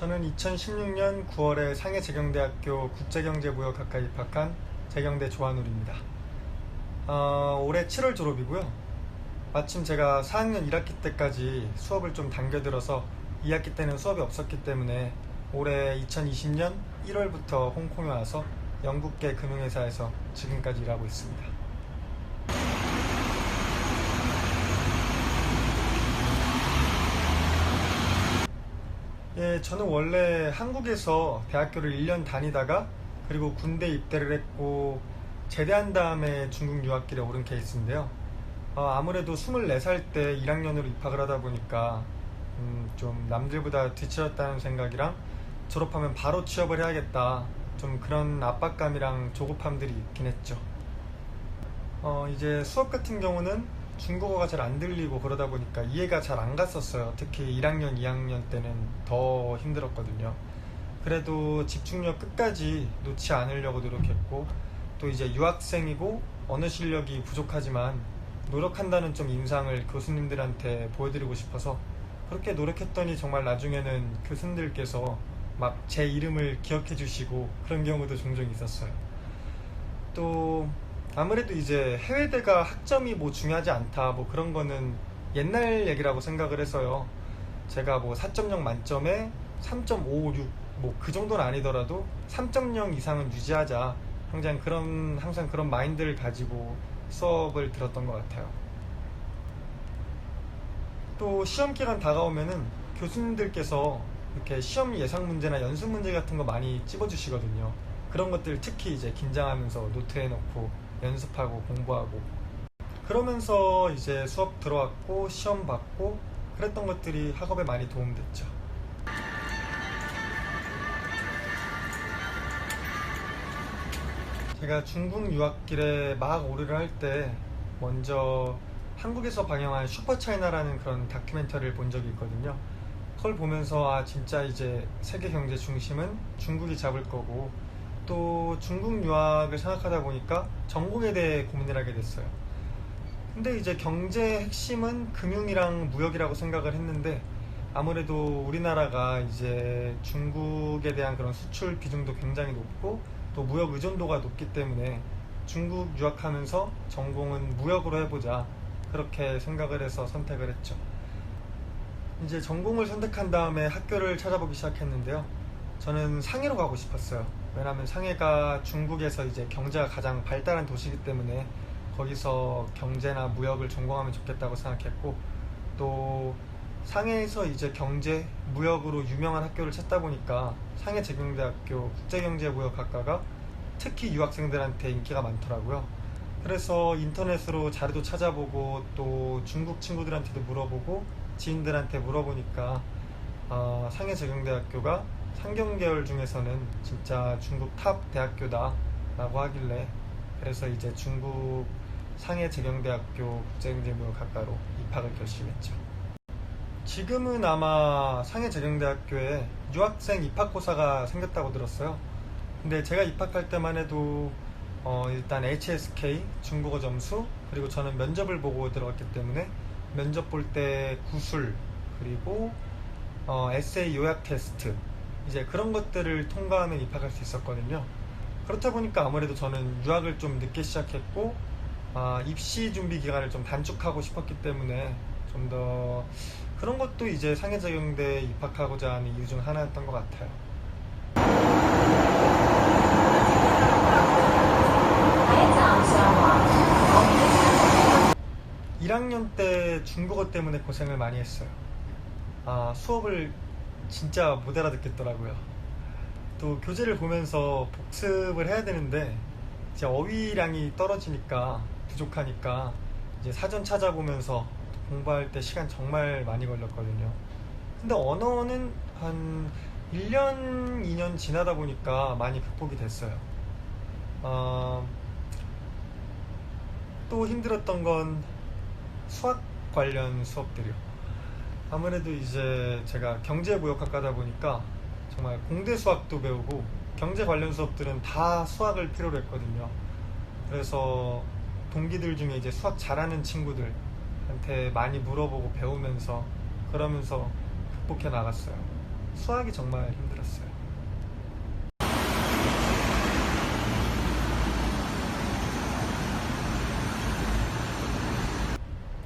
저는 2016년 9월에 상해재경대학교 국제경제무역학과에 입학한 재경대 조한울입니다. 올해 7월 졸업이고요. 마침 제가 4학년 1학기 때까지 수업을 좀 당겨들어서 2학기 때는 수업이 없었기 때문에 올해 2020년 1월부터 홍콩에 와서 영국계 금융회사에서 지금까지 일하고 있습니다. 예, 저는 원래 한국에서 대학교를 1년 다니다가 그리고 군대 입대를 했고 제대한 다음에 중국 유학길에 오른 케이스인데요. 아무래도 24살 때 1학년으로 입학을 하다 보니까 좀 남들보다 뒤처졌다는 생각이랑 졸업하면 바로 취업을 해야겠다, 좀 그런 압박감이랑 조급함들이 있긴 했죠. 이제 수업 같은 경우는 중국어가 잘 안 들리고 그러다 보니까 이해가 잘 안 갔었어요. 특히 1학년, 2학년 때는 더 힘들었거든요. 그래도 집중력 끝까지 놓지 않으려고 노력했고, 또 이제 유학생이고 언어 실력이 부족하지만 노력한다는 좀 인상을 교수님들한테 보여드리고 싶어서 그렇게 노력했더니 정말 나중에는 교수님들께서 막 제 이름을 기억해 주시고 그런 경우도 종종 있었어요. 또 아무래도 이제 해외대가 학점이 뭐 중요하지 않다, 뭐 그런 거는 옛날 얘기라고 생각을 해서요. 제가 뭐 4.0 만점에 3.56 뭐 그 정도는 아니더라도 3.0 이상은 유지하자, 항상 그런 마인드를 가지고 수업을 들었던 것 같아요. 또 시험 기간 다가오면은 교수님들께서 이렇게 시험 예상 문제나 연습 문제 같은 거 많이 찝어주시거든요. 그런 것들 특히 이제 긴장하면서 노트에 놓고 연습하고 공부하고 그러면서 이제 수업 들어왔고 시험 봤고 그랬던 것들이 학업에 많이 도움됐죠. 제가 중국 유학길에 막 오르를 할 때 먼저 한국에서 방영한 슈퍼차이나라는 그런 다큐멘터리를 본 적이 있거든요. 그걸 보면서 진짜 이제 세계 경제 중심은 중국이 잡을 거고, 또 중국 유학을 생각하다 보니까 전공에 대해 고민을 하게 됐어요. 근데 이제 경제의 핵심은 금융이랑 무역이라고 생각을 했는데 아무래도 우리나라가 이제 중국에 대한 그런 수출 비중도 굉장히 높고 또 무역 의존도가 높기 때문에 중국 유학하면서 전공은 무역으로 해보자, 그렇게 생각을 해서 선택을 했죠. 이제 전공을 선택한 다음에 학교를 찾아보기 시작했는데요. 저는 상해로 가고 싶었어요. 왜냐하면 상해가 중국에서 이제 경제가 가장 발달한 도시이기 때문에 거기서 경제나 무역을 전공하면 좋겠다고 생각했고, 또 상해에서 이제 경제, 무역으로 유명한 학교를 찾다 보니까 상해재경대학교 국제경제무역학과가 특히 유학생들한테 인기가 많더라고요. 그래서 인터넷으로 자료도 찾아보고 또 중국 친구들한테도 물어보고 지인들한테 물어보니까 상해재경대학교가 상경계열 중에서는 진짜 중국 탑 대학교다 라고 하길래, 그래서 이제 중국 상해재경대학교 국제경제무역학과로 입학을 결심했죠. 지금은 아마 상해재경대학교에 유학생 입학고사가 생겼다고 들었어요. 근데 제가 입학할 때만 해도 일단 HSK 중국어 점수, 그리고 저는 면접을 보고 들어갔기 때문에 면접 볼 때 구술, 그리고 에세이 요약 테스트, 이제 그런 것들을 통과하면 입학할 수 있었거든요. 그렇다 보니까 아무래도 저는 유학을 좀 늦게 시작했고 입시 준비 기간을 좀 단축하고 싶었기 때문에 좀 더 그런 것도 이제 상해재경대에 입학하고자 하는 이유 중 하나였던 것 같아요. 1학년 때 중국어 때문에 고생을 많이 했어요. 수업을 진짜 못 알아듣겠더라고요. 또 교재를 보면서 복습을 해야 되는데 이제 어휘량이 떨어지니까, 부족하니까 이제 사전 찾아보면서 공부할 때 시간 정말 많이 걸렸거든요. 근데 언어는 한 1년, 2년 지나다 보니까 많이 극복이 됐어요. 또 힘들었던 건 수학 관련 수업들이요. 아무래도 이제 제가 경제무역학과다 보니까 정말 공대 수학도 배우고 경제 관련 수업들은 다 수학을 필요로 했거든요. 그래서 동기들 중에 이제 수학 잘하는 친구들한테 많이 물어보고 배우면서 그러면서 극복해 나갔어요. 수학이 정말 힘들었어요.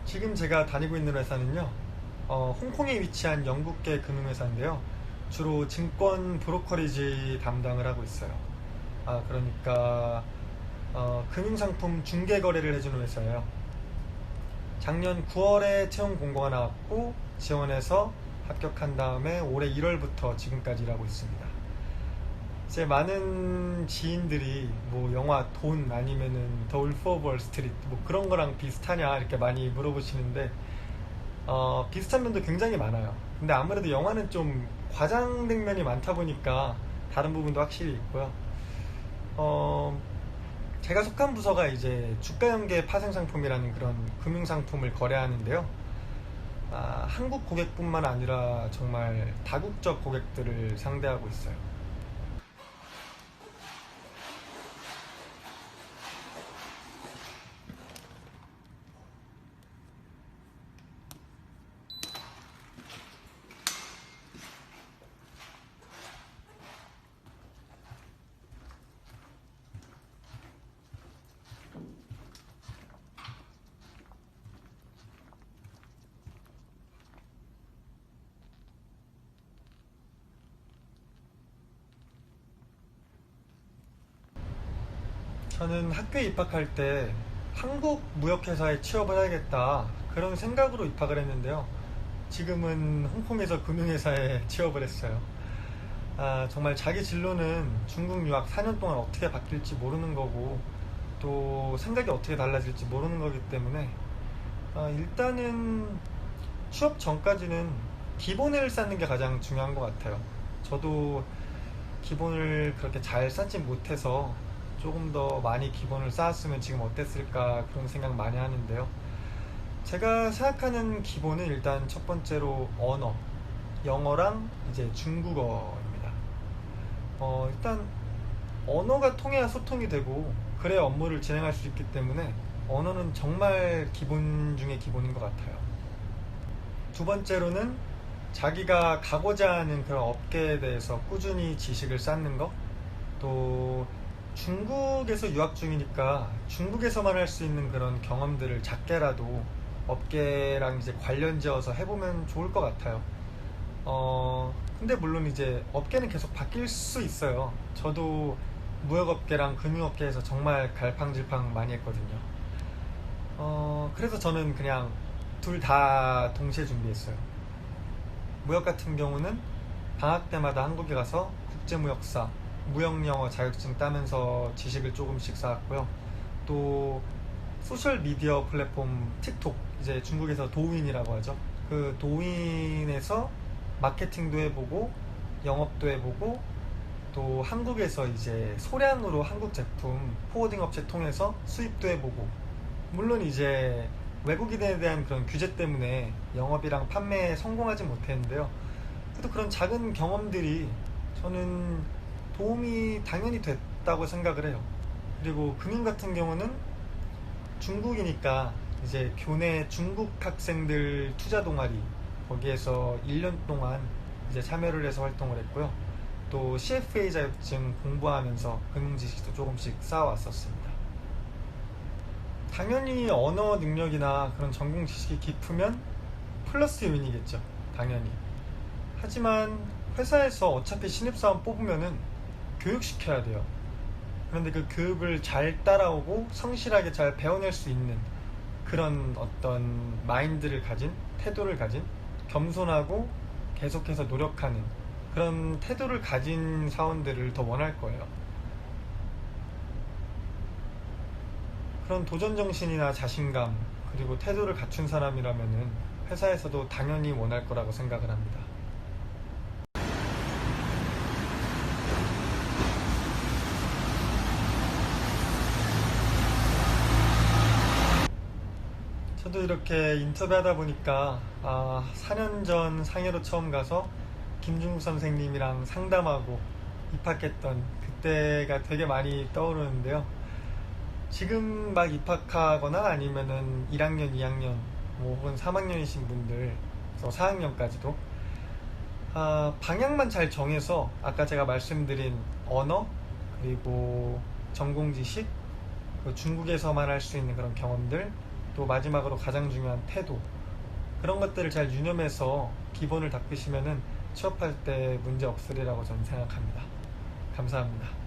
지금 제가 다니고 있는 회사는요, 홍콩에 위치한 영국계 금융회사인데요. 주로 증권 브로커리지 담당을 하고 있어요. 그러니까 금융상품 중개 거래를 해주는 회사예요. 작년 9월에 채용 공고가 나왔고 지원해서 합격한 다음에 올해 1월부터 지금까지 일하고 있습니다. 제 많은 지인들이 뭐 영화 돈 아니면은 더 울프 오브 월스트리트 뭐 그런 거랑 비슷하냐 이렇게 많이 물어보시는데 비슷한 면도 굉장히 많아요. 근데 아무래도 영화는 좀 과장된 면이 많다 보니까 다른 부분도 확실히 있고요. 제가 속한 부서가 이제 주가연계 파생상품이라는 그런 금융상품을 거래하는데요. 한국 고객뿐만 아니라 정말 다국적 고객들을 상대하고 있어요. 저는 학교에 입학할 때 한국 무역회사에 취업을 해야겠다 그런 생각으로 입학을 했는데요. 지금은 홍콩에서 금융회사에 취업을 했어요. 정말 자기 진로는 중국 유학 4년 동안 어떻게 바뀔지 모르는 거고 또 생각이 어떻게 달라질지 모르는 거기 때문에 일단은 취업 전까지는 기본을 쌓는 게 가장 중요한 것 같아요. 저도 기본을 그렇게 잘 쌓지 못해서 조금 더 많이 기본을 쌓았으면 지금 어땠을까 그런 생각 많이 하는데요. 제가 생각하는 기본은 일단 첫 번째로 언어, 영어랑 이제 중국어입니다. 일단 언어가 통해야 소통이 되고 그래야 업무를 진행할 수 있기 때문에 언어는 정말 기본 중에 기본인 것 같아요. 두 번째로는 자기가 가고자 하는 그런 업계에 대해서 꾸준히 지식을 쌓는 것, 또 중국에서 유학 중이니까 중국에서만 할 수 있는 그런 경험들을 작게라도 업계랑 이제 관련 지어서 해보면 좋을 것 같아요. 근데 물론 이제 업계는 계속 바뀔 수 있어요. 저도 무역업계랑 금융업계에서 정말 갈팡질팡 많이 했거든요. 그래서 저는 그냥 둘 다 동시에 준비했어요. 무역 같은 경우는 방학 때마다 한국에 가서 국제무역사, 무역영어 자격증 따면서 지식을 조금씩 쌓았고요. 또 소셜미디어 플랫폼 틱톡, 이제 중국에서 도우인이라고 하죠. 그 도우인에서 마케팅도 해보고 영업도 해보고 또 한국에서 이제 소량으로 한국 제품 포워딩 업체 통해서 수입도 해보고, 물론 이제 외국인에 대한 그런 규제 때문에 영업이랑 판매에 성공하지 못했는데요. 그래도 그런 작은 경험들이 저는 도움이 당연히 됐다고 생각을 해요. 그리고 금융 같은 경우는 중국이니까 이제 교내 중국 학생들 투자 동아리 거기에서 1년 동안 이제 참여를 해서 활동을 했고요. 또 CFA 자격증 공부하면서 금융 지식도 조금씩 쌓아왔었습니다. 당연히 언어 능력이나 그런 전공 지식이 깊으면 플러스 요인이겠죠. 당연히. 하지만 회사에서 어차피 신입사원 뽑으면은 교육시켜야 돼요. 그런데 그 교육을 잘 따라오고 성실하게 잘 배워낼 수 있는 그런 어떤 마인드를 가진, 태도를 가진, 겸손하고 계속해서 노력하는 그런 태도를 가진 사원들을 더 원할 거예요. 그런 도전정신이나 자신감, 그리고 태도를 갖춘 사람이라면은 회사에서도 당연히 원할 거라고 생각을 합니다. 저도 이렇게 인터뷰하다 보니까 4년 전 상해로 처음 가서 김중국 선생님이랑 상담하고 입학했던 그때가 되게 많이 떠오르는데요. 지금 막 입학하거나 아니면은 1학년, 2학년, 뭐 혹은 3학년이신 분들, 그래서 4학년까지도 방향만 잘 정해서 아까 제가 말씀드린 언어, 그리고 전공 지식, 그 중국에서만 할 수 있는 그런 경험들, 또 마지막으로 가장 중요한 태도, 그런 것들을 잘 유념해서 기본을 닦으시면은 취업할 때 문제 없으리라고 저는 생각합니다. 감사합니다.